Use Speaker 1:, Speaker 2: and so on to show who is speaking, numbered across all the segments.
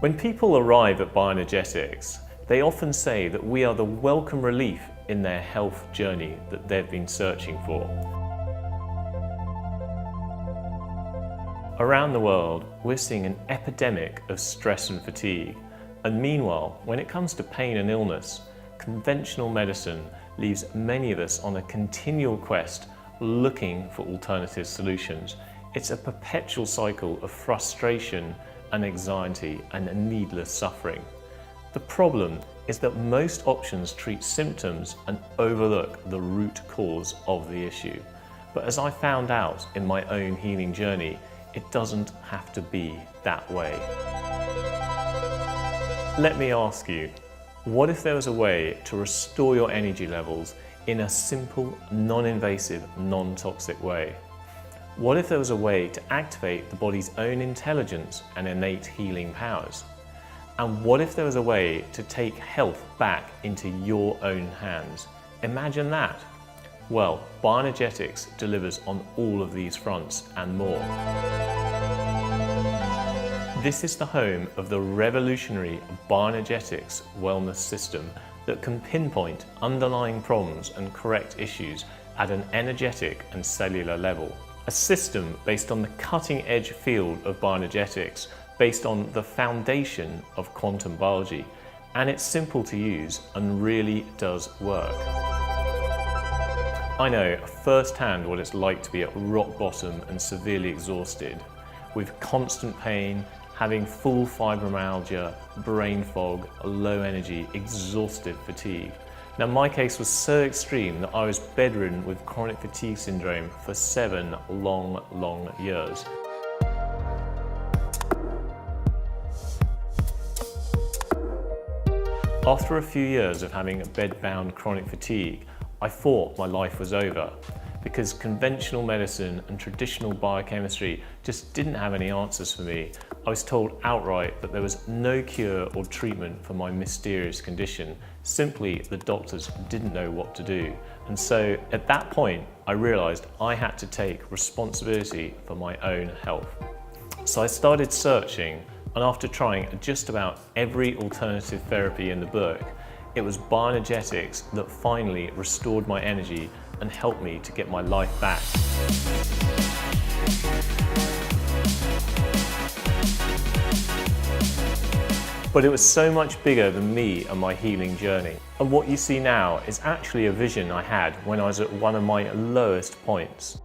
Speaker 1: When people arrive at Bioenergetics, they often say that we are the welcome relief in their health journey that they've been searching for. Around the world, we're seeing an epidemic of stress and fatigue. And meanwhile, when it comes to pain and illness, conventional medicine leaves many of us on a continual quest looking for alternative solutions. It's a perpetual cycle of frustration and anxiety and needless suffering. The problem is that most options treat symptoms and overlook the root cause of the issue. But as I found out in my own healing journey, it doesn't have to be that way. Let me ask you, what if there was a way to restore your energy levels in a simple, non-invasive, non-toxic way? What if there was a way to activate the body's own intelligence and innate healing powers? And what if there was a way to take health back into your own hands? Imagine that. Well, Bioenergetics delivers on all of these fronts and more. This is the home of the revolutionary Bioenergetics wellness system that can pinpoint underlying problems and correct issues at an energetic and cellular level. A system based on the cutting-edge field of bioenergetics, based on the foundation of quantum biology, and it's simple to use and really does work. I know firsthand what it's like to be at rock bottom and severely exhausted, with constant pain, having full fibromyalgia, brain fog, low energy, exhaustive fatigue. Now, my case was so extreme that I was bedridden with chronic fatigue syndrome for 7 long years. After a few years of having bed-bound chronic fatigue, I thought my life was over because conventional medicine and traditional biochemistry just didn't have any answers for me. I was told outright that there was no cure or treatment for my mysterious condition. Simply, the doctors didn't know what to do. And so at that point, I realized I had to take responsibility for my own health. So I started searching, and after trying just about every alternative therapy in the book, it was Bioenergetics that finally restored my energy and helped me to get my life back. But it was so much bigger than me and my healing journey. And what you see now is actually a vision I had when I was at one of my lowest points.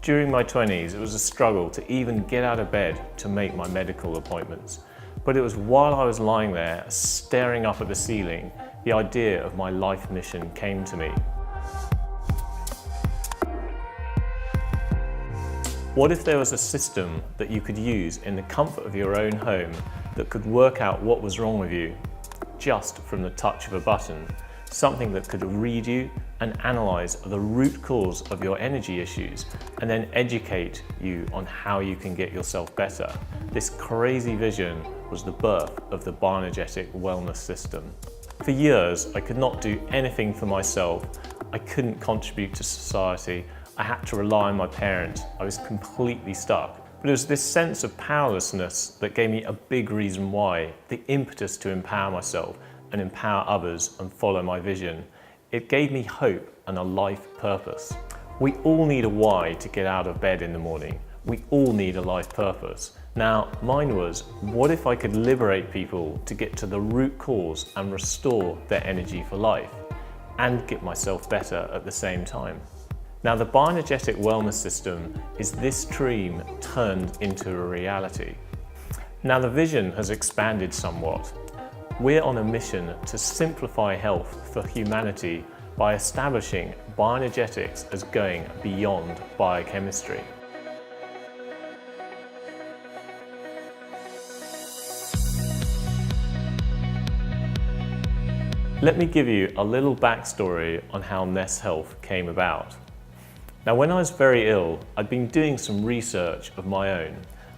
Speaker 1: During my 20s, it was a struggle to even get out of bed to make my medical appointments. But it was while I was lying there, staring up at the ceiling, the idea of my life mission came to me. What if there was a system that you could use in the comfort of your own home that could work out what was wrong with you just from the touch of a button? Something that could read you and analyze the root cause of your energy issues and then educate you on how you can get yourself better. This crazy vision was the birth of the Bioenergetic wellness system. For years, I could not do anything for myself. I couldn't contribute to society. I had to rely on my parents. I was completely stuck. But it was this sense of powerlessness that gave me a big reason why, the impetus to empower myself and empower others and follow my vision. It gave me hope and a life purpose. We all need a why to get out of bed in the morning. We all need a life purpose. Now, mine was, what if I could liberate people to get to the root cause and restore their energy for life and get myself better at the same time? Now, the Bioenergetic wellness system is this dream turned into a reality. Now, the vision has expanded somewhat. We're on a mission to simplify health for humanity by establishing Bioenergetics as going beyond biochemistry. Let me give you a little backstory on how NES Health came about. Now, when I was very ill, I'd been doing some research of my own.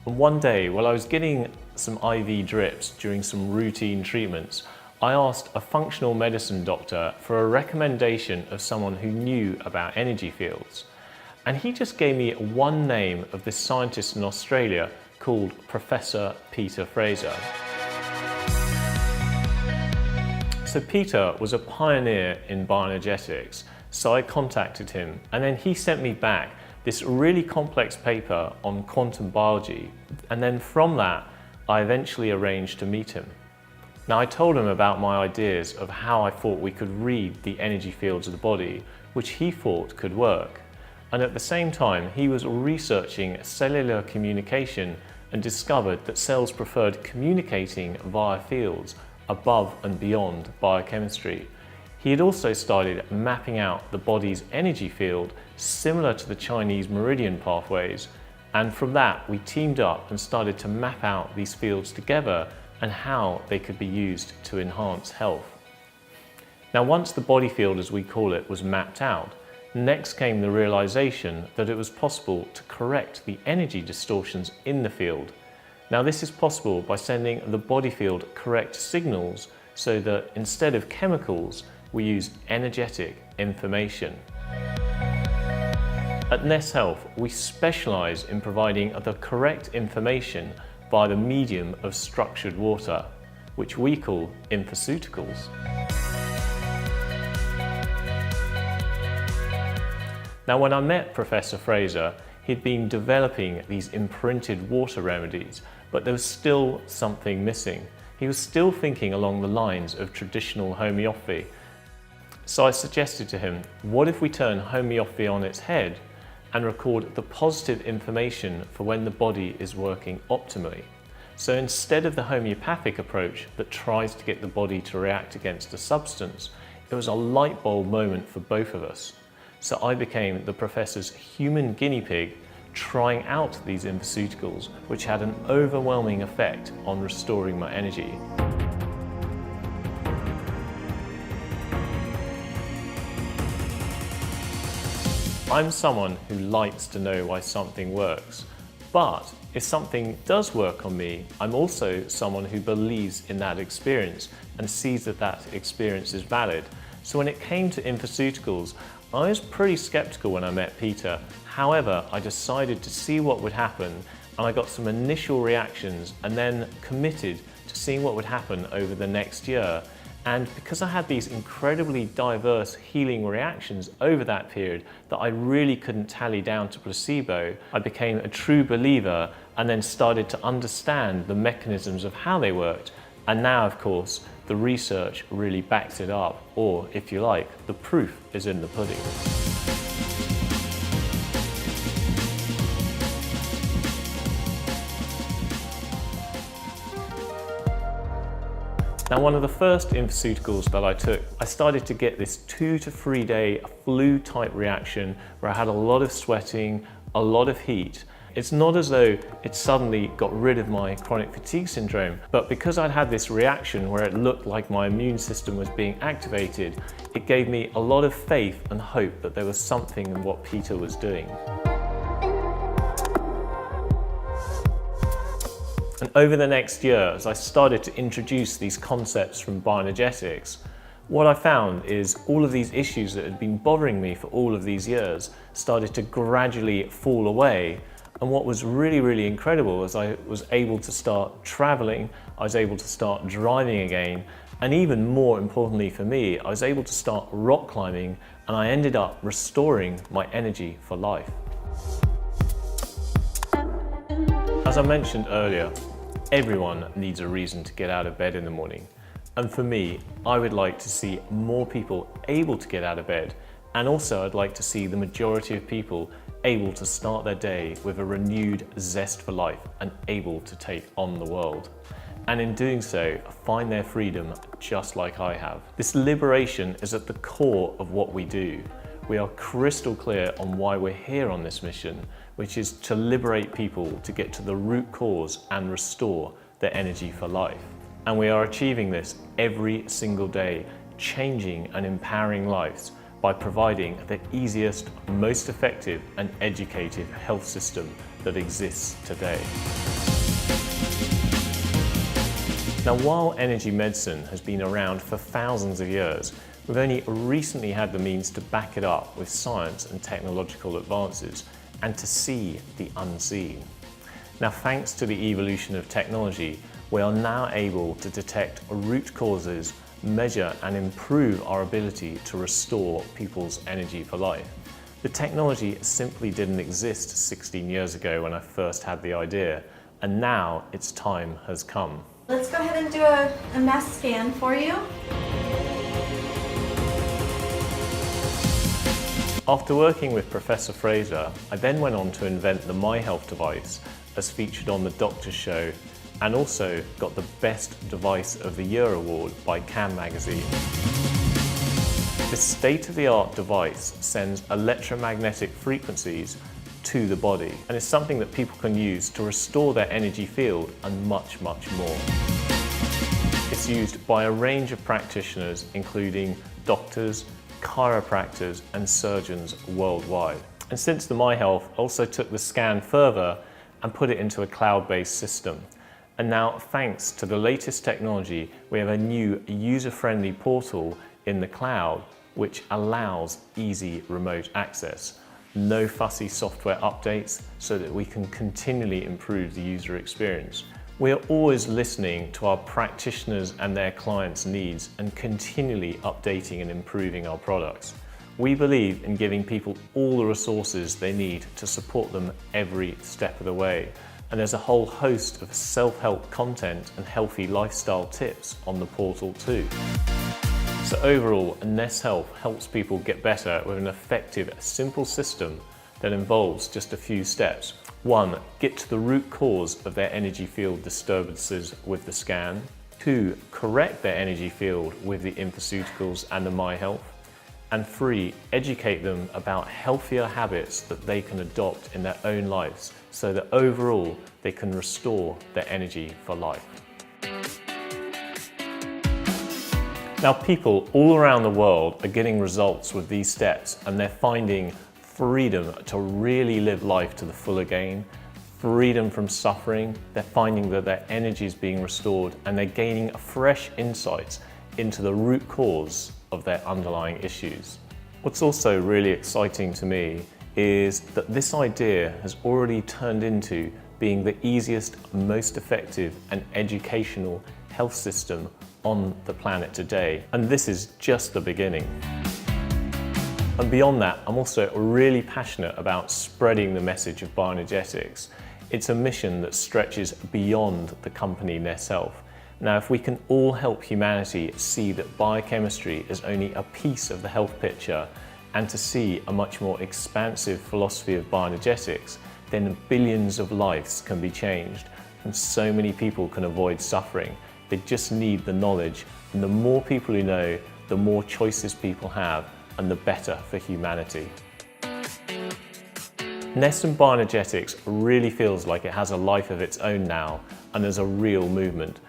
Speaker 1: And one day, while I was getting some IV drips during some routine treatments, I asked a functional medicine doctor for a recommendation of someone who knew about energy fields. And he just gave me one name of this scientist in Australia called Professor Peter Fraser. So Peter was a pioneer in bioenergetics, so I contacted him, and then he sent me back this really complex paper on quantum biology, and then from that I eventually arranged to meet him. Now, I told him about my ideas of how I thought we could read the energy fields of the body, which he thought could work. And at the same time, he was researching cellular communication and discovered that cells preferred communicating via fields above and beyond biochemistry. He had also started mapping out the body's energy field similar to the Chinese meridian pathways, and from that we teamed up and started to map out these fields together and how they could be used to enhance health. Now, once the body field, as we call it, was mapped out, next came the realization that it was possible to correct the energy distortions in the field. Now, this is possible by sending the body field correct signals so that instead of chemicals, we use energetic information. At NES Health, we specialize in providing the correct information by the medium of structured water, which we call infoceuticals. Now, when I met Professor Fraser, he'd been developing these imprinted water remedies, but there was still something missing. He was still thinking along the lines of traditional homeopathy. So I suggested to him, what if we turn homeopathy on its head and record the positive information for when the body is working optimally? So instead of the homeopathic approach that tries to get the body to react against a substance, it was a light bulb moment for both of us. So I became the professor's human guinea pig, trying out these infoceuticals, which had an overwhelming effect on restoring my energy. I'm someone who likes to know why something works, but if something does work on me, I'm also someone who believes in that experience and sees that that experience is valid. So when it came to infoceuticals, I was pretty skeptical when I met Peter. However, I decided to see what would happen, and I got some initial reactions and then committed to seeing what would happen over the next year. And because I had these incredibly diverse healing reactions over that period that I really couldn't tally down to placebo, I became a true believer and then started to understand the mechanisms of how they worked. And now, of course, the research really backs it up, or if you like, the proof is in the pudding. Now, one of the first infoceuticals that I took, I started to get this 2 to 3 day flu-type reaction where I had a lot of sweating, a lot of heat. It's not as though it suddenly got rid of my chronic fatigue syndrome, but because I'd had this reaction where it looked like my immune system was being activated, it gave me a lot of faith and hope that there was something in what Peter was doing. And over the next year, as I started to introduce these concepts from bioenergetics, what I found is all of these issues that had been bothering me for all of these years started to gradually fall away. And what was really, really incredible is I was able to start traveling, I was able to start driving again, and even more importantly for me, I was able to start rock climbing, and I ended up restoring my energy for life. As I mentioned earlier, everyone needs a reason to get out of bed in the morning. And for me, I would like to see more people able to get out of bed. And also I'd like to see the majority of people able to start their day with a renewed zest for life and able to take on the world. And in doing so, find their freedom just like I have. This liberation is at the core of what we do. We are crystal clear on why we're here on this mission, which is to liberate people to get to the root cause and restore their energy for life. And we are achieving this every single day, changing and empowering lives by providing the easiest, most effective and educated health system that exists today. Now, while energy medicine has been around for thousands of years, we've only recently had the means to back it up with science and technological advances and to see the unseen. Now, thanks to the evolution of technology, we are now able to detect root causes measure and improve our ability to restore people's energy for life. The technology simply didn't exist 16 years ago when I first had the idea, and now its time has come.
Speaker 2: Let's go ahead and do a mass scan for you.
Speaker 1: After working with Professor Fraser, I then went on to invent the My Health device as featured on the Doctor's Show, and also got the Best Device of the Year award by Can magazine. This state-of-the-art device sends electromagnetic frequencies to the body, and is something that people can use to restore their energy field and much, much more. It's used by a range of practitioners, including doctors, chiropractors and surgeons worldwide. And since the My Health also took the scan further and put it into a cloud-based system. And now, thanks to the latest technology, we have a new user-friendly portal in the cloud which allows easy remote access. No fussy software updates, so that we can continually improve the user experience. We are always listening to our practitioners and their clients' needs and continually updating and improving our products. We believe in giving people all the resources they need to support them every step of the way. And there's a whole host of self-help content and healthy lifestyle tips on the portal too. So overall, NES Health helps people get better with an effective, simple system that involves just a few steps. 1. Get to the root cause of their energy field disturbances with the scan. 2. Correct their energy field with the infoceuticals and the My Health. And 3. Educate them about healthier habits that they can adopt in their own lives, so that overall they can restore their energy for life. Now, people all around the world are getting results with these steps, and they're finding freedom to really live life to the full again, freedom from suffering. They're finding that their energy is being restored, and they're gaining fresh insights into the root cause of their underlying issues. What's also really exciting to me is that this idea has already turned into being the easiest, most effective and educational health system on the planet today. And this is just the beginning. And beyond that, I'm also really passionate about spreading the message of bioenergetics. It's a mission that stretches beyond the company NES Health. Now, if we can all help humanity see that biochemistry is only a piece of the health picture, and to see a much more expansive philosophy of bioenergetics, then billions of lives can be changed, and so many people can avoid suffering. They just need the knowledge, and the more people who know, the more choices people have, and the better for humanity. NES and Bioenergetics really feels like it has a life of its own now, and there's a real movement.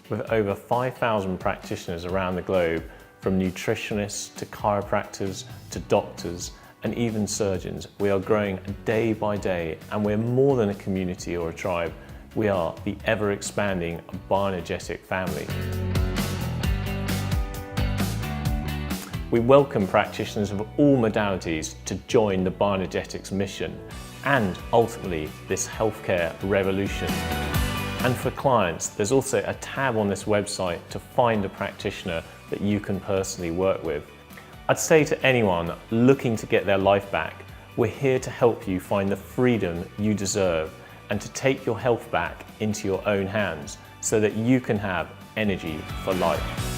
Speaker 1: With over 5,000 practitioners around the globe, from nutritionists to chiropractors to doctors and even surgeons, we are growing day by day, and we're more than a community or a tribe. We are the ever-expanding bioenergetic family. We welcome practitioners of all modalities to join the bioenergetics mission and ultimately this healthcare revolution. And for clients, there's also a tab on this website to find a practitioner that you can personally work with. I'd say to anyone looking to get their life back, we're here to help you find the freedom you deserve and to take your health back into your own hands so that you can have energy for life.